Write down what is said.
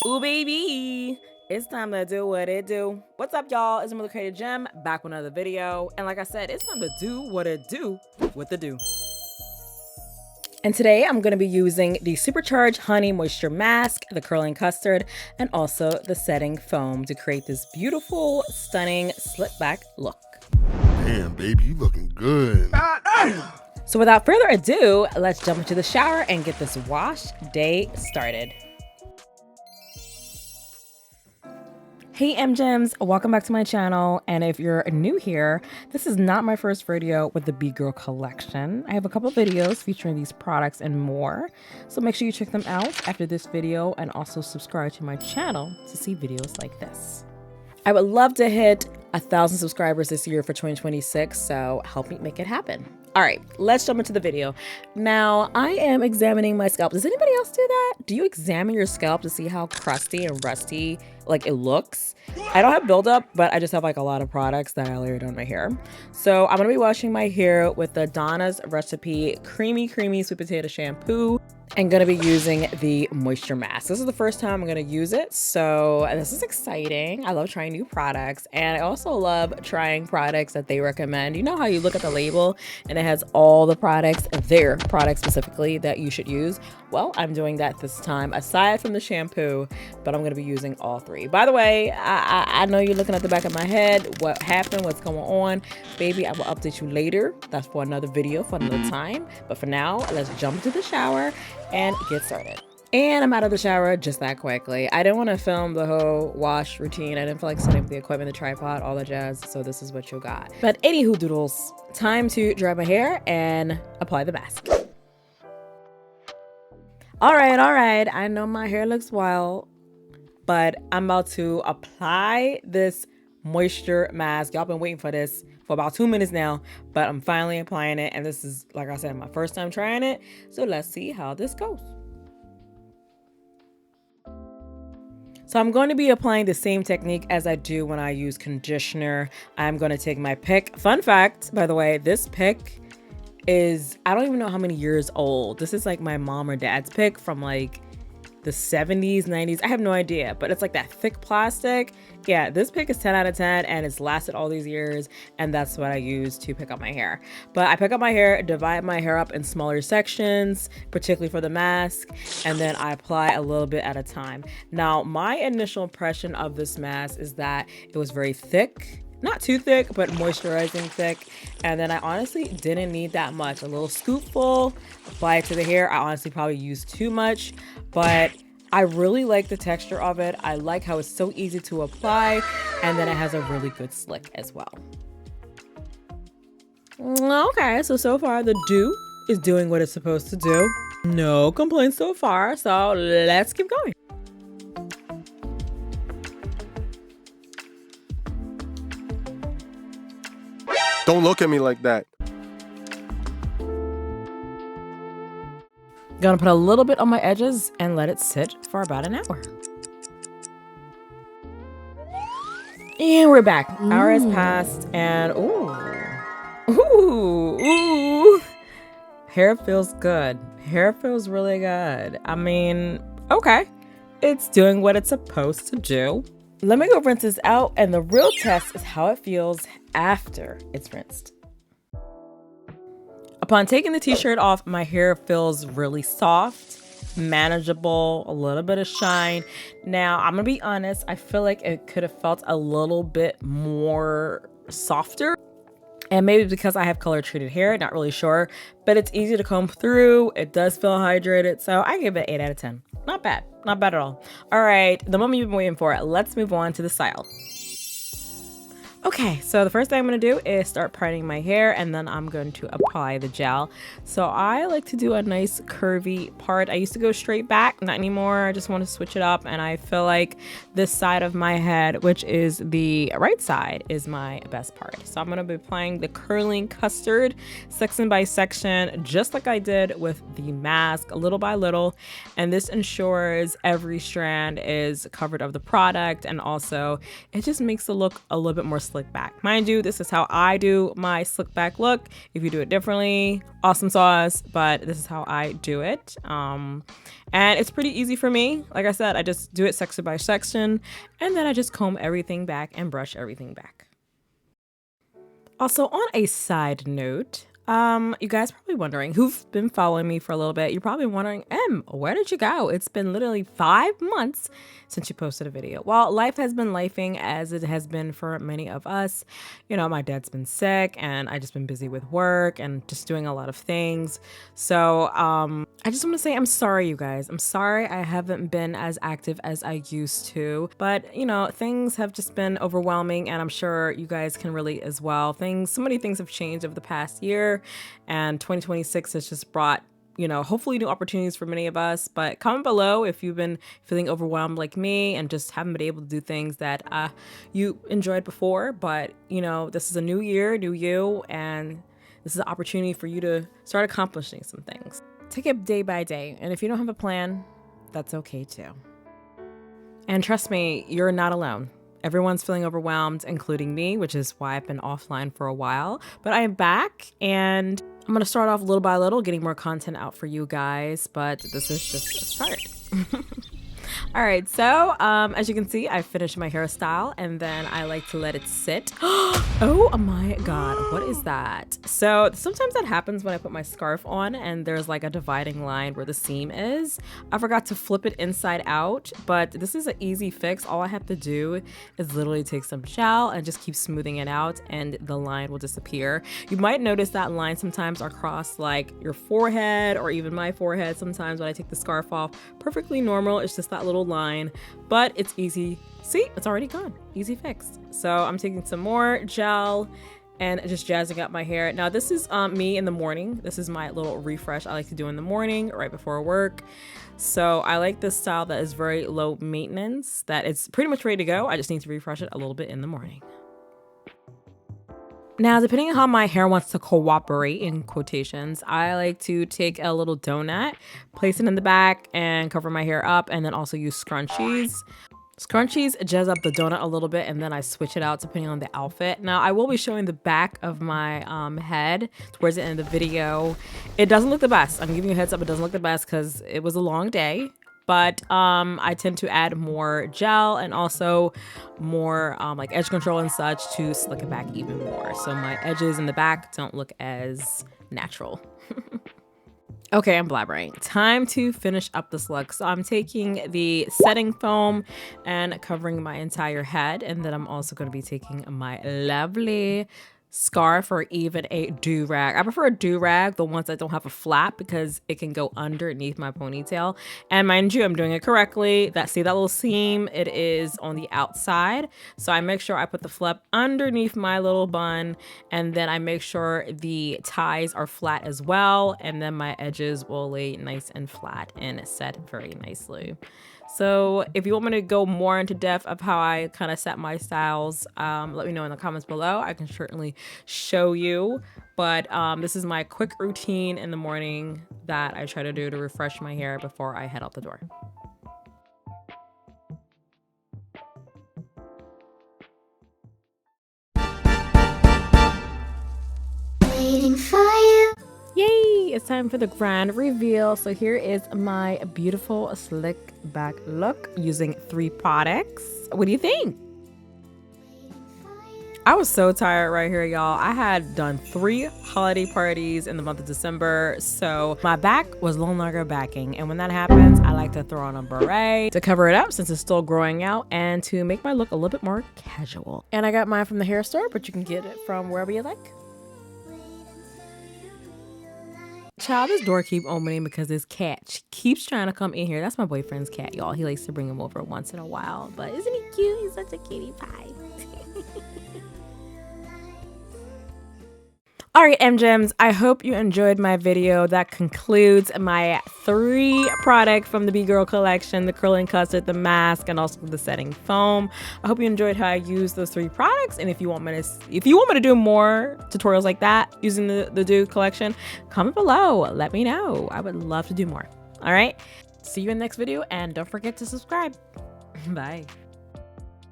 Ooh, baby, it's time to do what it do. What's up, y'all? It's emeraldthecreativegem back with another video. And like I said, it's time to do what it do with the Doux. And today I'm going to be using the Supercharged Honey Moisture Mask, the Curling Custard, and also the Setting Foam to create this beautiful, stunning, slick-back look. Damn, baby, you looking good. So without further ado, let's jump into the shower and get this wash day started. Hey M-Gems, welcome back to my channel, and if you're new here, this is not my first video with the B-Girl collection. I have a couple videos featuring these products and more, so make sure you check them out after this video and also subscribe to my channel to see videos like this. I would love to hit 1,000 subscribers this year for 2026, so help me make it happen. All right, let's jump into the video. Now, I am examining my scalp. Does anybody else do that? Do you examine your scalp to see how crusty and rusty like it looks? I don't have buildup, but I just have like a lot of products that I layered on my hair. So I'm gonna be washing my hair with the Donna's Recipe Creamy Sweet Potato Shampoo and gonna be using the moisture mask. This is the first time I'm gonna use it, so this is exciting. I love trying new products, and I also love trying products that they recommend. You know how you look at the label and it has all the products, their products specifically, that you should use? Well, I'm doing that this time, aside from the shampoo, but I'm gonna be using all three. By the way, I know you're looking at the back of my head, what happened, what's going on. Baby, I will update you later. That's for another video, for another time. But for now, let's jump into the shower and get started. And I'm out of the shower just that quickly. I didn't want to film the whole wash routine. I didn't feel like setting up the equipment, the tripod, all the jazz. So this is what you got. But anywho doodles, time to dry my hair and apply the mask. All right. I know my hair looks wild, but I'm about to apply this moisture mask. Y'all been waiting for this for about 2 minutes now, but I'm finally applying it. And this is, like I said, my first time trying it. So let's see how this goes. So I'm going to be applying the same technique as I do when I use conditioner. I'm going to take my pick. Fun fact, by the way, this pick is, I don't even know how many years old. This is like my mom or dad's pick from like the 70s, 90s. I have no idea, but it's like that thick plastic. Yeah, this pick is 10 out of 10 and it's lasted all these years, and that's what I use to pick up my hair. But I pick up my hair, divide my hair up in smaller sections, particularly for the mask, and then I apply a little bit at a time. Now, my initial impression of this mask is that it was very thick. Not too thick, but moisturizing thick. And then I honestly didn't need that much. A little scoopful, apply it to the hair. I honestly probably used too much, but I really like the texture of it. I like how it's so easy to apply, and then it has a really good slick as well. Okay, so far the Doux is doing what it's supposed to do. No complaints so far, so let's keep going. Don't look at me like that. Gonna put a little bit on my edges and let it sit for about an hour. And we're back. Hour has passed, and ooh. Hair feels good. Hair feels really good. I mean, okay. It's doing what it's supposed to do. Let me go rinse this out, and the real test is how it feels after it's rinsed. Upon taking the t-shirt off, my hair feels really soft, manageable, a little bit of shine. Now, I'm gonna be honest, I feel like it could have felt a little bit more softer. And maybe because I have color treated hair, not really sure, but it's easy to comb through. It does feel hydrated, so I give it 8 out of 10. Not bad at all. All right, the moment you've been waiting for, let's move on to the style. Okay, so the first thing I'm gonna do is start parting my hair, and then I'm going to apply the gel. So I like to do a nice curvy part. I used to go straight back, not anymore. I just want to switch it up, and I feel like this side of my head, which is the right side, is my best part. So I'm gonna be applying the curling custard section by section, just like I did with the mask, little by little. And this ensures every strand is covered of the product, and also it just makes the look a little bit more slick slick back. Mind you, this is how I do my slick back look. If you do it differently, awesome sauce, but this is how I do it. And it's pretty easy for me. Like I said, I just do it section by section, and then I just comb everything back and brush everything back. Also, on a side note, you guys probably wondering, who've been following me for a little bit, you're probably wondering, where did you go? It's been literally 5 months since you posted a video. Well, life has been lifing, as it has been for many of us. You know, my dad's been sick and I just been busy with work and just doing a lot of things. So I just want to say I'm sorry, you guys. I'm sorry I haven't been as active as I used to, but you know, things have just been overwhelming, and I'm sure you guys can relate as well. So many things have changed over the past year, and 2026 has just brought, you know, hopefully new opportunities for many of us. But comment below if you've been feeling overwhelmed like me and just haven't been able to do things that you enjoyed before. But you know, this is a new year, new you, and this is an opportunity for you to start accomplishing some things. Take it day by day, and if you don't have a plan, that's okay too. And trust me, you're not alone. Everyone's feeling overwhelmed, including me, which is why I've been offline for a while. But I am back, and I'm going to start off little by little, getting more content out for you guys, but this is just a start. All right, so as you can see, I finished my hairstyle, and then I like to let it sit. Oh my God, what is that? So sometimes that happens when I put my scarf on and there's like a dividing line where the seam is. I forgot to flip it inside out, but this is an easy fix. All I have to do is literally take some gel and just keep smoothing it out, and the line will disappear. You might notice that line sometimes across like your forehead or even my forehead sometimes when I take the scarf off. Perfectly normal. It's just that little line, but it's easy. See, it's already gone. Easy fix. So I'm taking some more gel and just jazzing up my hair. Now this is me in the morning. This is my little refresh I like to do in the morning right before work. So I like this style that is very low maintenance, that it's pretty much ready to go. I just need to refresh it a little bit in the morning. Now, depending on how my hair wants to cooperate, in quotations, I like to take a little donut, place it in the back, and cover my hair up, and then also use scrunchies. Scrunchies jazz up the donut a little bit, and then I switch it out depending on the outfit. Now, I will be showing the back of my head towards the end of the video. It doesn't look the best. I'm giving you a heads up, it doesn't look the best because it was a long day. But I tend to add more gel and also more like edge control and such to slick it back even more, so my edges in the back don't look as natural. Okay, I'm blabbering. Time to finish up this look. So I'm taking the setting foam and covering my entire head, and then I'm also going to be taking my lovely scarf or even a do-rag. I prefer a do-rag, the ones that don't have a flap, because it can go underneath my ponytail. And mind you, I'm doing it correctly. See that little seam? It is on the outside. So I make sure I put the flap underneath my little bun, and then I make sure the ties are flat as well. And then my edges will lay nice and flat and set very nicely. So if you want me to go more into depth of how I kind of set my styles, let me know in the comments below. I can certainly show you. But this is my quick routine in the morning that I try to do to refresh my hair before I head out the door. Waiting for you. Yay! It's time for the grand reveal. So here is my beautiful slick back look using 3 products. What do you think? I was so tired right here, y'all. I had done 3 holiday parties in the month of December, so my back was no longer backing. And when that happens, I like to throw on a beret to cover it up since it's still growing out and to make my look a little bit more casual. And I got mine from the hair store, but you can get it from wherever you like. Child, this door keep opening because this cat keeps trying to come in here. That's my boyfriend's cat, y'all. He likes to bring him over once in a while, but isn't he cute? He's such a cutie pie. All right, M-Gems, I hope you enjoyed my video. That concludes my 3 products from the B-Girl collection, the curling custard, the mask, and also the setting foam. I hope you enjoyed how I used those 3 products. And if you want me to do more tutorials like that using the Doux collection, comment below. Let me know. I would love to do more. All right, see you in the next video, and don't forget to subscribe. Bye.